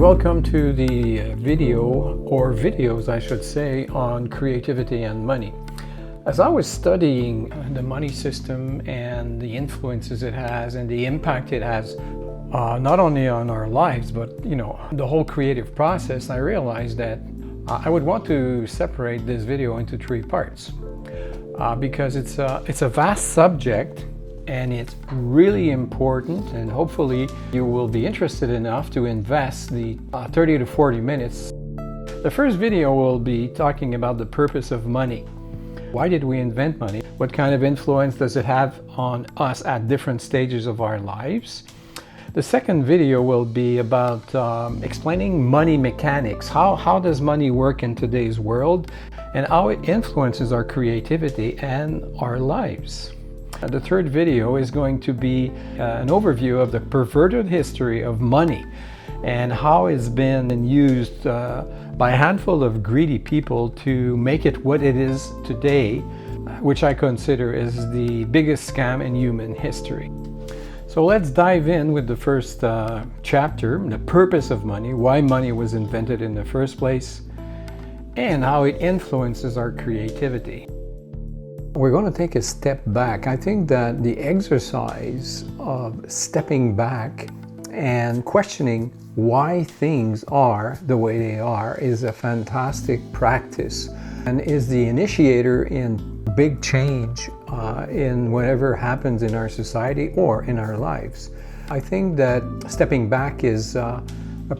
welcome to the video, or videos I should say, on creativity and money. As I was studying the money system and the influences it has and the impact it has, not only on our lives, but the whole creative process, I realized that I would want to separate this video into three parts because it's a vast subject. And it's really important, and hopefully you will be interested enough to invest the 30 to 40 minutes. The first video will be talking about the purpose of money. Why did we invent money? What kind of influence does it have on us at different stages of our lives? The second video will be about explaining money mechanics. How does money work in today's world, and how it influences our creativity and our lives? The third video is going to be an overview of the perverted history of money and how it's been used by a handful of greedy people to make it what it is today, which I consider is the biggest scam in human history. So let's dive in with the first chapter, the purpose of money, why money was invented in the first place, and how it influences our creativity. We're going to take a step back. I think that the exercise of stepping back and questioning why things are the way they are is a fantastic practice and is the initiator in big change in whatever happens in our society or in our lives. I think that stepping back is a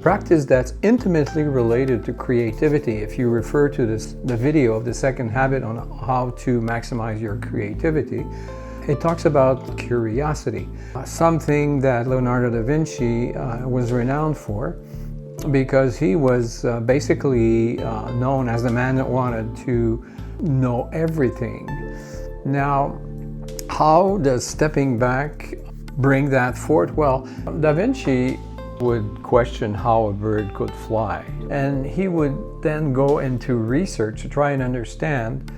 practice that's intimately related to creativity. If you refer to the video of the second habit on how to maximize your creativity, it talks about curiosity, something that Leonardo da Vinci was renowned for because he was basically known as the man that wanted to know everything. Now, how does stepping back bring that forth? Well, Da Vinci would question how a bird could fly, and he would then go into research to try and understand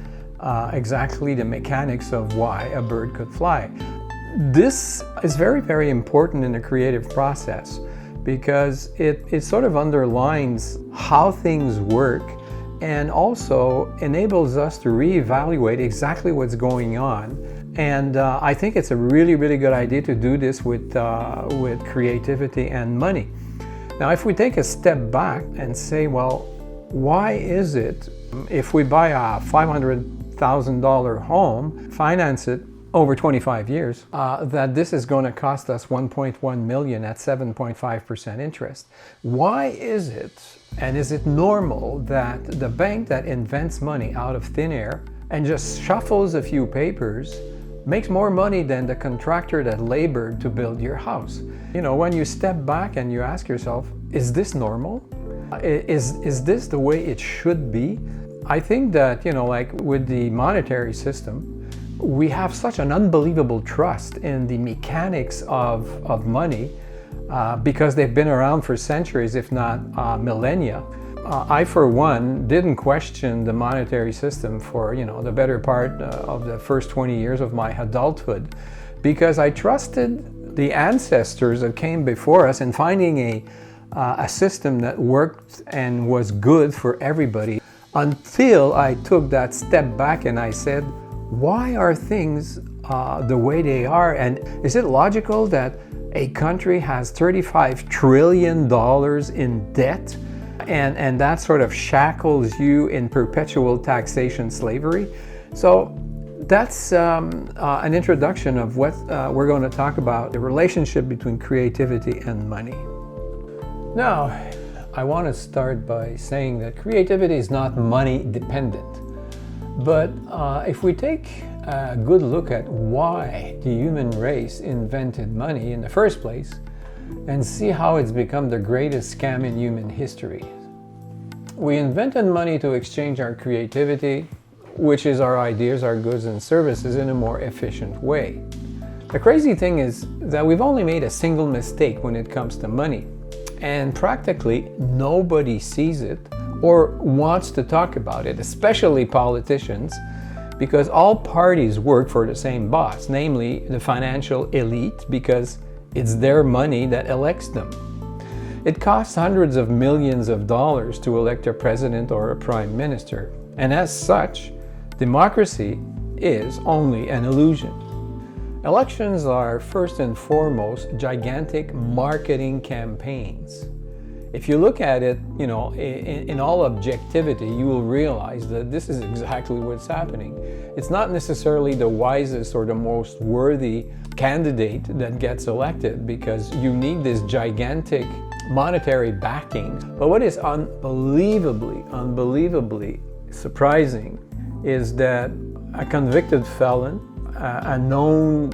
exactly the mechanics of why a bird could fly. This is very, very important in the creative process because it sort of underlines how things work and also enables us to reevaluate exactly what's going on. And I think it's a really, really good idea to do this with creativity and money. Now, if we take a step back and say, well, why is it if we buy a $500,000 home, finance it over 25 years, that this is going to cost us $1.1 million at 7.5% interest? Why is it, and is it normal that the bank that invents money out of thin air and just shuffles a few papers makes more money than the contractor that labored to build your house? When you step back and you ask yourself, is this normal? Is this the way it should be? I think that, like with the monetary system, we have such an unbelievable trust in the mechanics of money because they've been around for centuries, if not millennia. I, for one, didn't question the monetary system for the better part of the first 20 years of my adulthood because I trusted the ancestors that came before us in finding a system that worked and was good for everybody, until I took that step back and I said, why are things the way they are? And is it logical that a country has $35 trillion in debt? And that sort of shackles you in perpetual taxation slavery. So that's an introduction of what we're going to talk about, the relationship between creativity and money. Now, I want to start by saying that creativity is not money dependent. But if we take a good look at why the human race invented money in the first place, and see how it's become the greatest scam in human history. We invented money to exchange our creativity, which is our ideas, our goods and services, in a more efficient way. The crazy thing is that we've only made a single mistake when it comes to money, and practically nobody sees it or wants to talk about it, especially politicians, because all parties work for the same boss, namely the financial elite, because it's their money that elects them. It costs hundreds of millions of dollars to elect a president or a prime minister, and as such, democracy is only an illusion. Elections are first and foremost gigantic marketing campaigns. If you look at it, in all objectivity, you will realize that this is exactly what's happening. It's not necessarily the wisest or the most worthy candidate that gets elected, because you need this gigantic monetary backing. But what is unbelievably surprising is that a convicted felon, a known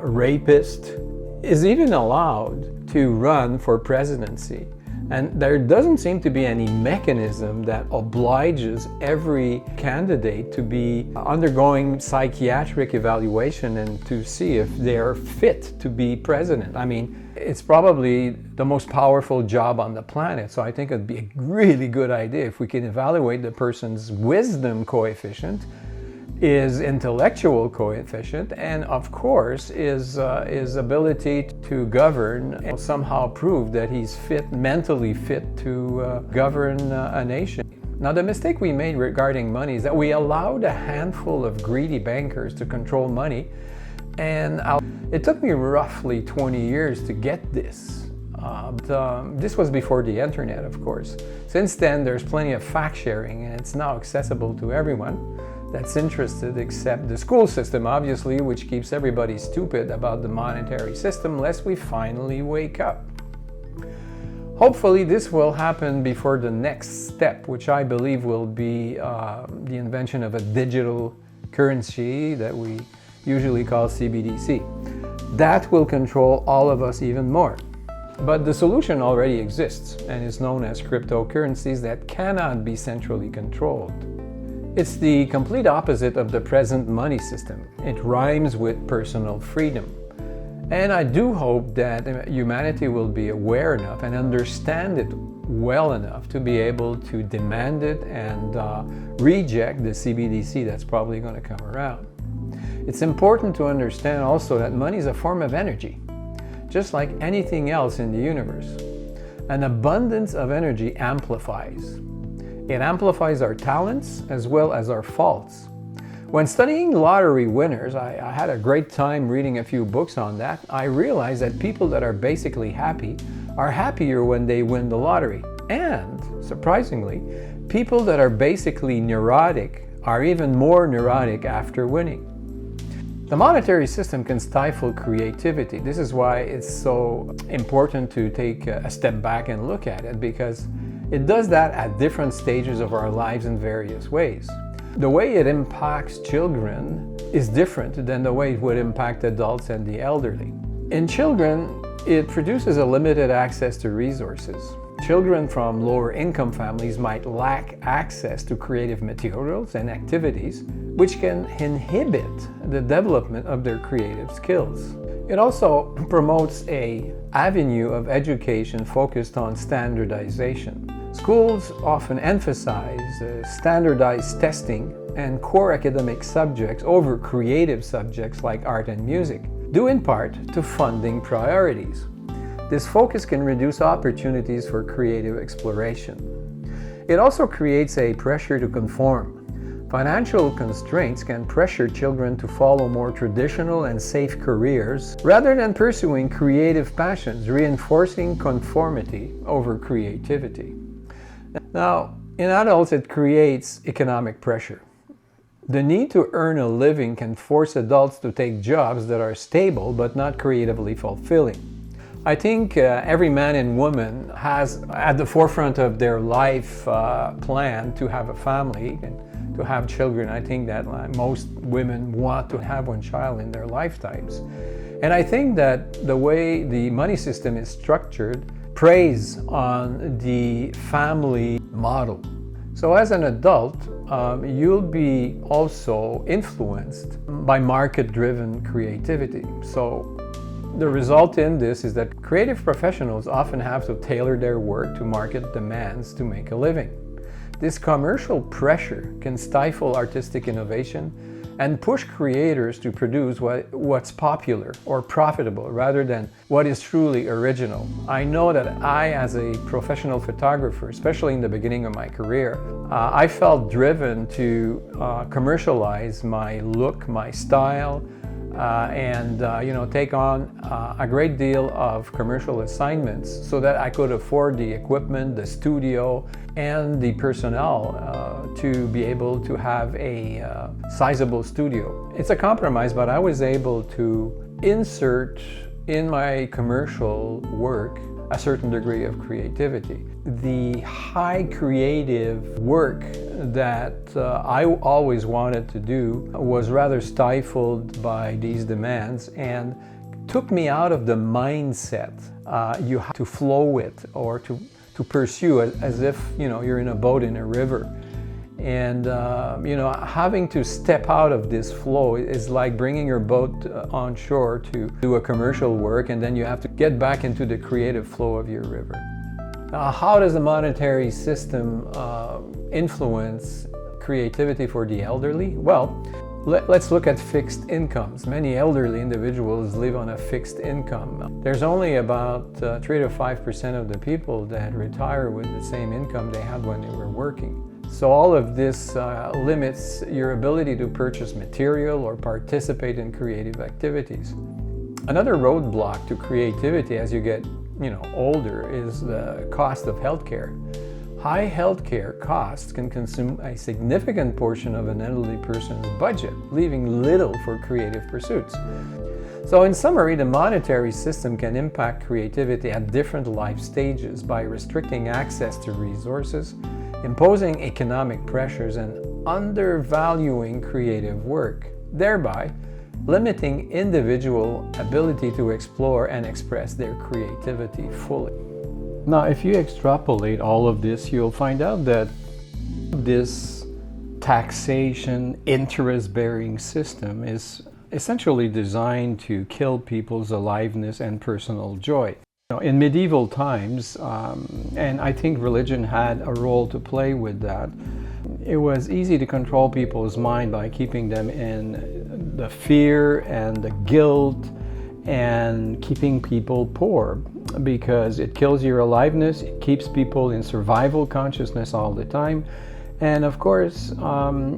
rapist, is even allowed to run for presidency. And there doesn't seem to be any mechanism that obliges every candidate to be undergoing psychiatric evaluation and to see if they are fit to be president. I mean, it's probably the most powerful job on the planet, so I think it'd be a really good idea if we can evaluate the person's wisdom coefficient, his intellectual coefficient, and of course his ability to govern, and somehow prove that he's mentally fit to govern a nation. Now, the mistake we made regarding money is that we allowed a handful of greedy bankers to control money, and it took me roughly 20 years to get this. This was before the internet, of course. Since then, there's plenty of fact sharing, and it's now accessible to everyone that's interested, except the school system, obviously, which keeps everybody stupid about the monetary system, lest we finally wake up. Hopefully this will happen before the next step, which I believe will be the invention of a digital currency that we usually call CBDC. That will control all of us even more. But the solution already exists and is known as cryptocurrencies that cannot be centrally controlled. It's the complete opposite of the present money system. It rhymes with personal freedom. And I do hope that humanity will be aware enough and understand it well enough to be able to demand it and reject the CBDC that's probably going to come around. It's important to understand also that money is a form of energy, just like anything else in the universe. An abundance of energy amplifies. It amplifies our talents as well as our faults. When studying lottery winners, I had a great time reading a few books on that. I realized that people that are basically happy are happier when they win the lottery. And, surprisingly, people that are basically neurotic are even more neurotic after winning. The monetary system can stifle creativity. This is why it's so important to take a step back and look at it, because it does that at different stages of our lives in various ways. The way it impacts children is different than the way it would impact adults and the elderly. In children, it produces a limited access to resources. Children from lower income families might lack access to creative materials and activities, which can inhibit the development of their creative skills. It also promotes an avenue of education focused on standardization. Schools often emphasize standardized testing and core academic subjects over creative subjects like art and music, due in part to funding priorities. This focus can reduce opportunities for creative exploration. It also creates a pressure to conform. Financial constraints can pressure children to follow more traditional and safe careers rather than pursuing creative passions, reinforcing conformity over creativity. Now, in adults, it creates economic pressure. The need to earn a living can force adults to take jobs that are stable but not creatively fulfilling. I think every man and woman has at the forefront of their life plan to have a family and to have children. I think that most women want to have one child in their lifetimes. And I think that the way the money system is structured preys on the family model. So as an adult, you'll be also influenced by market-driven creativity. So the result in this is that creative professionals often have to tailor their work to market demands to make a living. This commercial pressure can stifle artistic innovation and push creators to produce what's popular or profitable rather than what is truly original. I know that I, as a professional photographer, especially in the beginning of my career, I felt driven to commercialize my look, my style, and take on a great deal of commercial assignments so that I could afford the equipment, the studio, and the personnel to be able to have a sizable studio. It's a compromise, but I was able to insert in my commercial work a certain degree of creativity. The high creative work that I always wanted to do was rather stifled by these demands and took me out of the mindset you have to flow with or to pursue as if you're in a boat in a river. And having to step out of this flow is like bringing your boat on shore to do a commercial work, and then you have to get back into the creative flow of your river. How does the monetary system influence creativity for the elderly? Well, let's look at fixed incomes. Many elderly individuals live on a fixed income. There's only about 3 to 5% of the people that retire with the same income they had when they were working. So all of this limits your ability to purchase material or participate in creative activities. Another roadblock to creativity as you get older is the cost of healthcare. High healthcare costs can consume a significant portion of an elderly person's budget, leaving little for creative pursuits. So in summary, the monetary system can impact creativity at different life stages by restricting access to resources, imposing economic pressures, and undervaluing creative work, thereby limiting individual ability to explore and express their creativity fully. Now, if you extrapolate all of this, you'll find out that this taxation, interest-bearing system is essentially designed to kill people's aliveness and personal joy. In medieval times, and I think religion had a role to play with that, it was easy to control people's mind by keeping them in the fear and the guilt and keeping people poor, because it kills your aliveness, it keeps people in survival consciousness all the time, and of course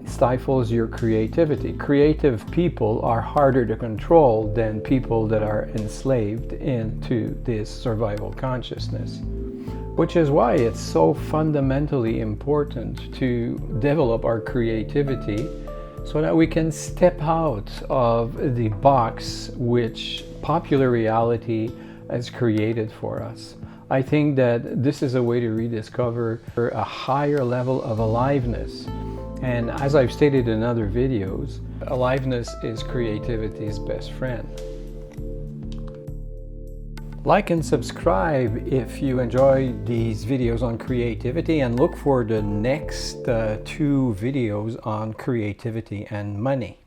stifles your creativity. Creative people are harder to control than people that are enslaved into this survival consciousness, which is why it's so fundamentally important to develop our creativity so that we can step out of the box which popular reality has created for us. I think that this is a way to rediscover a higher level of aliveness. And as I've stated in other videos, aliveness is creativity's best friend. Like and subscribe if you enjoy these videos on creativity, and look for the next 2 videos on creativity and money.